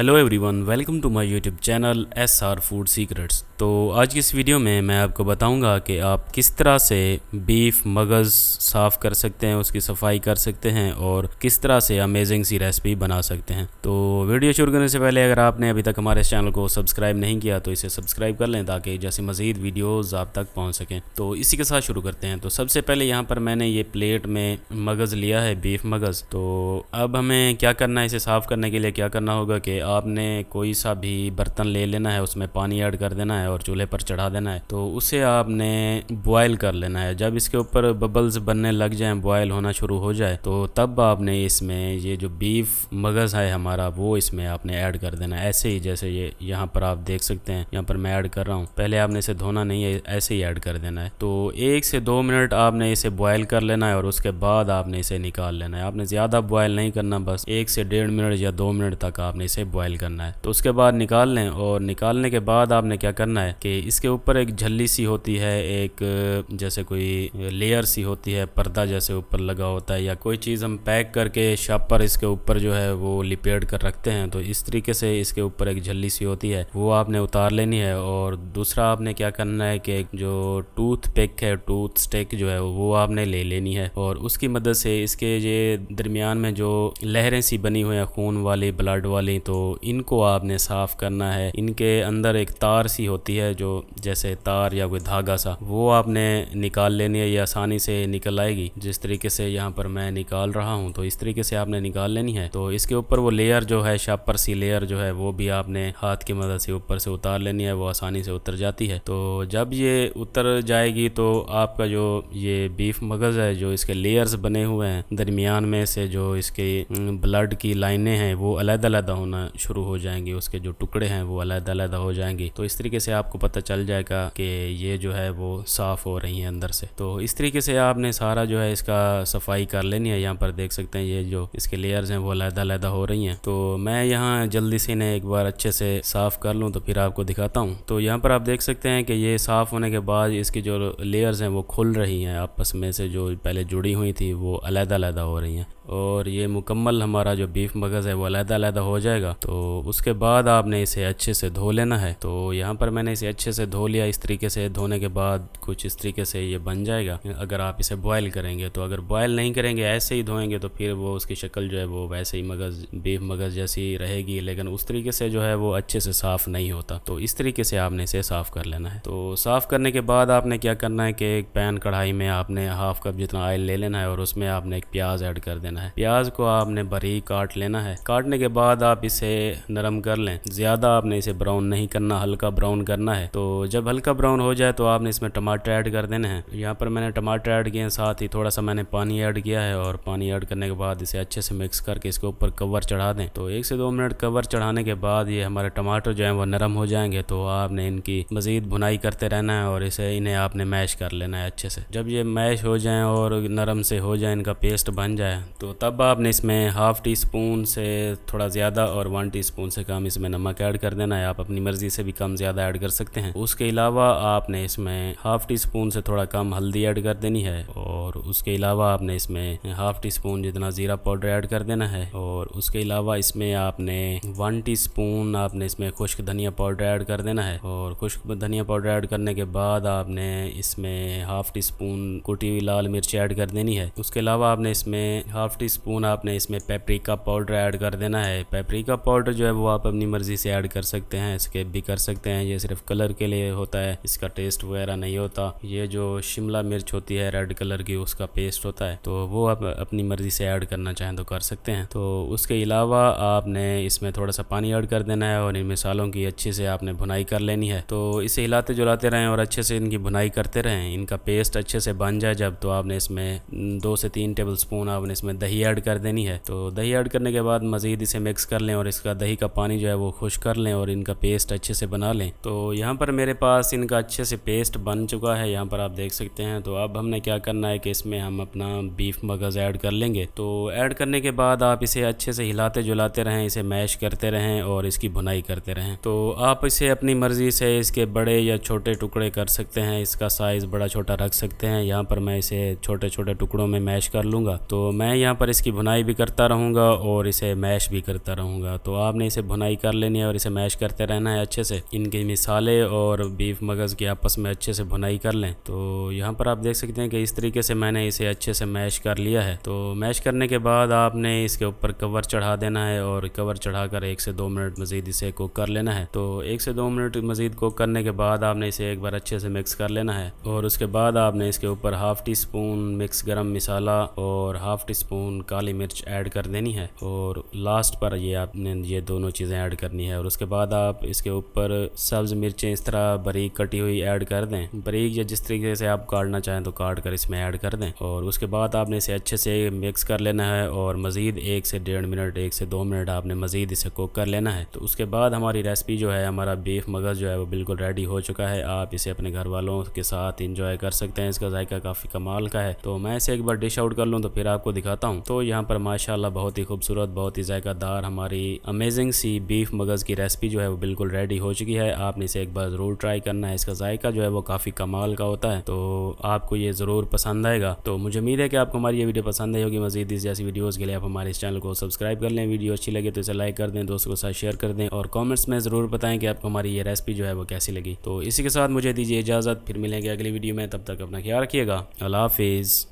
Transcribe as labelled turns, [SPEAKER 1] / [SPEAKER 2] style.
[SPEAKER 1] Hello everyone, welcome to my YouTube channel SR food secrets. तो आज की इस वीडियो में मैं आपको बताऊंगा कि आप किस तरह से बीफ मगज़ साफ़ कर सकते हैं, उसकी सफाई कर सकते हैं और किस तरह से अमेजिंग सी रेसिपी बना सकते हैं। तो वीडियो शुरू करने से पहले अगर आपने अभी तक हमारे चैनल को सब्सक्राइब नहीं किया तो इसे सब्सक्राइब कर लें ताकि जैसे मज़ीद वीडियोज़ आप तक पहुँच सकें। तो इसी के साथ शुरू करते हैं। तो सबसे पहले यहाँ पर मैंने ये प्लेट में मगज़ लिया है, बीफ मगज़। तो अब हमें क्या करना है, इसे साफ़ करने के लिए क्या करना होगा कि आपने कोई सा भी बर्तन ले लेना है, उसमें पानी ऐड कर देना है और चूल्हे पर चढ़ा देना है। तो उसे आपने बॉयल कर लेना है। जब इसके ऊपर बबल्स बनने लग जाएं, बॉयल होना शुरू हो जाए, तो तब आपने इसमें ये जो बीफ मगज़ है हमारा वो इसमें आपने ऐड कर देना है। ऐसे ही जैसे ये यहाँ पर आप देख सकते हैं, यहाँ पर मैं ऐड कर रहा हूँ। पहले आपने इसे धोना नहीं है, ऐसे ही ऐड कर देना है। तो 1 से 2 मिनट आपने इसे बॉयल कर लेना है और उसके बाद आपने इसे निकाल लेना है। आपने ज़्यादा बॉयल नहीं करना, बस 1 से 1.5 मिनट या 2 मिनट तक आपने इसे बॉयल करना है। तो उसके बाद निकाल लें और निकालने के बाद आपने क्या करना है कि इसके ऊपर एक झल्ली सी होती है, एक जैसे कोई लेयर सी होती है, पर्दा जैसे ऊपर लगा होता है, या कोई चीज़ हम पैक करके शापर इसके ऊपर जो है वो लिपेट कर रखते हैं। तो इस तरीके से इसके ऊपर एक झल्ली सी होती है, वो आपने उतार लेनी है। और दूसरा आपने क्या करना है कि जो टूथ पिक है, टूथ स्टिक जो है वो आपने ले लेनी है और उसकी मदद से इसके ये दरमियान में जो लहरें सी बनी हुई हैं, खून वाली, ब्लड वाली, तो इनको आपने साफ़ करना है। इनके अंदर एक तार सी होती है, जो जैसे तार या कोई धागा सा, वो आपने निकाल लेनी है। ये आसानी से निकल आएगी, जिस तरीके से यहाँ पर मैं निकाल रहा हूँ। तो इस तरीके से आपने निकाल लेनी है। तो इसके ऊपर वो लेयर जो है, शापर सी लेयर जो है, वो भी आपने हाथ की मदद से ऊपर से उतार लेनी है। वो आसानी से उतर जाती है। तो जब ये उतर जाएगी तो आपका जो ये बीफ मगज़ है, जो इसके लेयर्स बने हुए हैं दरमियान में से, जो इसके ब्लड की लाइनें हैं वो अलग-अलग होना शुरू हो जाएंगी, उसके जो टुकड़े हैं वो अलग-अलग हो जाएंगी। तो इस तरीके से आपको पता चल जाएगा कि ये जो है वो साफ़ हो रही हैं अंदर से। तो इस तरीके से आपने सारा जो है इसका सफाई कर लेनी है। यहाँ पर देख सकते हैं ये जो इसके लेयर्स हैं वो अलग-अलग हो रही हैं। तो मैं यहाँ जल्दी से इन्हें एक बार अच्छे से साफ़ कर लूँ तो फिर आपको दिखाता हूँ। तो यहाँ पर आप देख सकते हैं कि ये साफ़ होने के बाद इसकी जो लेयर्स हैं वो खुल रही हैं आपस में से, जो पहले जुड़ी हुई थी वो अलग-अलग हो रही हैं और ये मुकम्मल हमारा जो बीफ मगज़ है वो अलग-अलग हो जाएगा। तो उसके बाद आपने इसे अच्छे से धो लेना है। तो यहाँ पर मैंने इसे अच्छे से धो लिया। इस तरीके से धोने के बाद कुछ इस तरीके से ये बन जाएगा अगर आप इसे बॉयल करेंगे। तो अगर बॉयल नहीं करेंगे, ऐसे ही धोएंगे, तो फिर वो उसकी शक्ल जो है वो वैसे ही बीफ मगज़ जैसी रहेगी, लेकिन उस तरीके से जो है वो अच्छे से साफ़ नहीं होता। तो इस तरीके से आपने इसे साफ़ कर लेना है। तो साफ़ करने के बाद आपने क्या करना है कि एक पैन कढ़ाई में आपने हाफ कप जितना ऑयल ले लेना है और उसमें आपने एक प्याज ऐड कर देना है। प्याज को आपने बारीक काट लेना है। काटने के बाद आप इसे नरम कर लें। ज़्यादा आपने इसे ब्राउन नहीं करना, हल्का ब्राउन करना है। तो जब हल्का ब्राउन हो जाए तो आपने इसमें टमाटर ऐड कर देने हैं। यहाँ पर मैंने टमाटर ऐड किए हैं, साथ ही थोड़ा सा मैंने पानी ऐड किया है और पानी ऐड करने के बाद इसे अच्छे से मिक्स करके इसके ऊपर कवर चढ़ा दें। तो 1 से 2 मिनट कवर चढ़ाने के बाद ये हमारे टमाटर जो हैं वो नरम हो जाएंगे। तो आपने इनकी मज़ीद भुनाई करते रहना है और इन्हें आपने मैश कर लेना है अच्छे से। जब ये मैश हो जाएँ और नरम से हो जाए, इनका पेस्ट बन जाए, तो तब आपने इसमें हाफ़ टी स्पून से थोड़ा ज़्यादा और 1 टीस्पून से कम इसमें नमक ऐड कर देना है। आप अपनी मर्ज़ी से भी कम ज़्यादा ऐड कर सकते हैं। उसके अलावा आपने इसमें हाफ़ टी स्पून से थोड़ा कम हल्दी ऐड कर देनी है और उसके अलावा आपने इसमें हाफ़ टी स्पून जितना ज़ीरा पाउडर ऐड कर देना है और उसके अलावा इसमें आपने 1 टीस्पून आपने इसमें खुश्क धनिया पाउडर ऐड कर देना है। और खुश्क धनिया पाउडर ऐड करने के बाद आपने इसमें हाफ़ टी स्पून कुटी हुई लाल मिर्च ऐड कर देनी है। उसके अलावा आपने इसमें हाफ़ टी स्पून आपने इसमें पेपरिका पाउडर ऐड कर देना है। पेपरिका पाउडर जो है वो आप अपनी मर्ज़ी से ऐड कर सकते हैं, स्किप भी कर सकते हैं। ये सिर्फ कलर के लिए होता है, इसका टेस्ट वगैरह नहीं होता। ये जो शिमला मिर्च होती है रेड कलर की, उसका पेस्ट होता है, तो वो आप अपनी मर्ज़ी से ऐड करना चाहें तो कर सकते हैं। तो उसके अलावा आपने इसमें थोड़ा सा पानी ऐड कर देना है और इन मसालों की अच्छे से आपने भुनाई कर लेनी है। तो इसे हिलाते जुलाते रहें और अच्छे से इनकी भुनाई करते रहें। इनका पेस्ट अच्छे से बन जाए जब, तो आपने इसमें 2 से 3 टेबल स्पून आपने इसमें दही ऐड कर देनी है। तो दही ऐड करने के बाद मज़ीद इसे मिक्स कर लें और इसका दही का पानी जो है वो खुश कर लें और इनका पेस्ट अच्छे से बना लें। तो यहाँ पर मेरे पास इनका अच्छे से पेस्ट बन चुका है, यहाँ पर आप देख सकते हैं। तो अब हमने क्या करना है कि इसमें हम अपना बीफ मगज़ ऐड कर लेंगे। तो ऐड करने के बाद आप इसे अच्छे से हिलाते जुलाते रहें, इसे मैश करते रहें और इसकी भुनाई करते रहें। तो आप इसे अपनी मर्ज़ी से इसके बड़े या छोटे टुकड़े कर सकते हैं, इसका साइज़ बड़ा छोटा रख सकते हैं। यहाँ पर मैं इसे छोटे छोटे टुकड़ों में मैश कर लूँगा। तो मैं यहाँ यहाँ पर इसकी भुनाई भी करता रहूँगा और इसे मैश भी करता रहूँगा। तो आपने इसे भुनाई कर लेनी है और इसे मैश करते रहना है अच्छे से। इनके मिसाले और बीफ मगज़ की आपस में अच्छे से भुनाई कर लें। तो यहाँ पर आप देख सकते हैं कि इस तरीके से मैंने इसे अच्छे से मैश कर लिया है। तो मैश करने के बाद आपने इसके ऊपर कवर चढ़ा देना है और कवर चढ़ाकर 1 से 2 मिनट मज़ीद इसे कुक कर लेना है। तो 1 से 2 मिनट मज़ीद कुक करने के बाद आपने इसे एक बार अच्छे से मिक्स कर लेना है और उसके बाद आपने इसके ऊपर हाफ़ टी स्पून मिक्स गरम मसाला और हाफ़ टी स्पून काली मिर्च ऐड कर देनी है और लास्ट पर ये आपने ये दोनों चीज़ें ऐड करनी है। और उसके बाद आप इसके ऊपर सब्ज़ मिर्चें इस तरह बारीक कटी हुई ऐड कर दें, बारीक या जिस तरीके से आप काटना चाहें तो काट कर इसमें ऐड कर दें। और उसके बाद आपने इसे अच्छे से मिक्स कर लेना है और मज़ीद 1 से 1.5 मिनट 1 से 2 मिनट आपने मज़ीद इसे कुक कर लेना है। तो उसके बाद हमारी रेसिपी जो है, हमारा बीफ मगज़ जो है वो बिल्कुल रेडी हो चुका है। आप इसे अपने घर वालों के साथ इंजॉय कर सकते हैं। इसका जायका काफ़ी कमाल का है। तो मैं इसे एक बार डिश आउट कर लूँ तो फिर आपको दिखाता हूँ। तो यहाँ पर माशाल्लाह बहुत ही खूबसूरत, बहुत ही जायकादार हमारी अमेजिंग सी बीफ मगज़ की रेसिपी जो है वो बिल्कुल रेडी हो चुकी है। आपने इसे एक बार ज़रूर ट्राई करना है। इसका जायका जो है वो काफ़ी कमाल का होता है। तो आपको ये ज़रूर पसंद आएगा। तो मुझे उम्मीद है कि आपको हमारी ये वीडियो पसंद आई होगी। मज़ीद इस जैसी वीडियोज़ के लिए आप हमारे इस चैनल को सब्सक्राइब कर लें। वीडियो अच्छी लगे तो इसे लाइक कर दें, दोस्तों के साथ शेयर कर दें और कमेंट्स में ज़रूर बताएं कि आपको हमारी ये रेसिपी जो है वो कैसी लगी। तो इसी के साथ मुझे दीजिए इजाज़त, फिर मिलेंगे अगली वीडियो में। तब तक अपना ख्याल रखिएगा। अल्लाह हाफिज़।